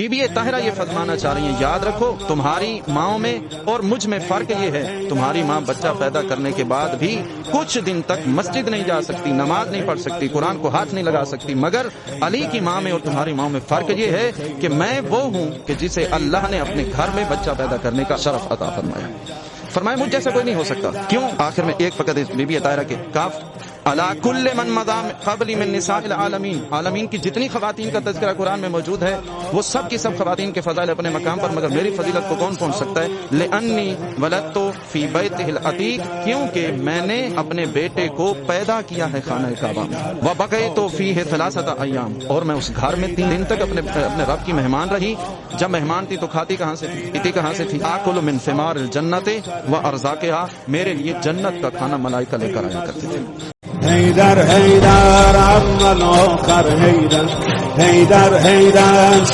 बीबी ताहिरा ये फरमाना चाह रही है, याद रखो तुम्हारी माओ में और मुझ में फर्क ये है, तुम्हारी माँ बच्चा पैदा करने के बाद भी कुछ दिन तक मस्जिद नहीं जा सकती, नमाज नहीं पढ़ सकती, कुरान को हाथ नहीं लगा सकती, मगर अली की माँ में और तुम्हारी माँ में फर्क ये है कि मैं वो हूँ कि जिसे अल्लाह ने अपने घर में बच्चा पैदा करने का शरफ अता फरमाया मुझ जैसा कोई नहीं हो सकता। क्यों? आखिर में एक फकत बीबी ताहिरा के काफ अला कुल्ले मन मदाम क़ब्ली मिन निसाइल आलमीन, आलमीन की जितनी खवातीन का तज़किरा कुरान में मौजूद है वो सब की सब खवातीन के फज़ाइल अपने मकाम पर, मगर मेरी फजीलत को कौन पहुंच सकता है? लिअन्नी वलदतु फी बैतिहिल अतीक, क्योंकि मैंने अपने बेटे को पैदा किया है खाना काबा में, व बक़यतु फीहि थलासता अय्याम, और मैं उस घर में 3 दिन तक अपने रब की मेहमान रही। जब मेहमान थी तो खाती कहाँ से थी, पीती कहाँ से थी? आकुलु मिन सिमारिल जन्नति व अर्ज़ाक़िहा, मेरे लिए जन्नत का खाना मलाइका लेकर आया करते थे। हैदर हैदर अम्मा नौकर हैदर हैदर हैदर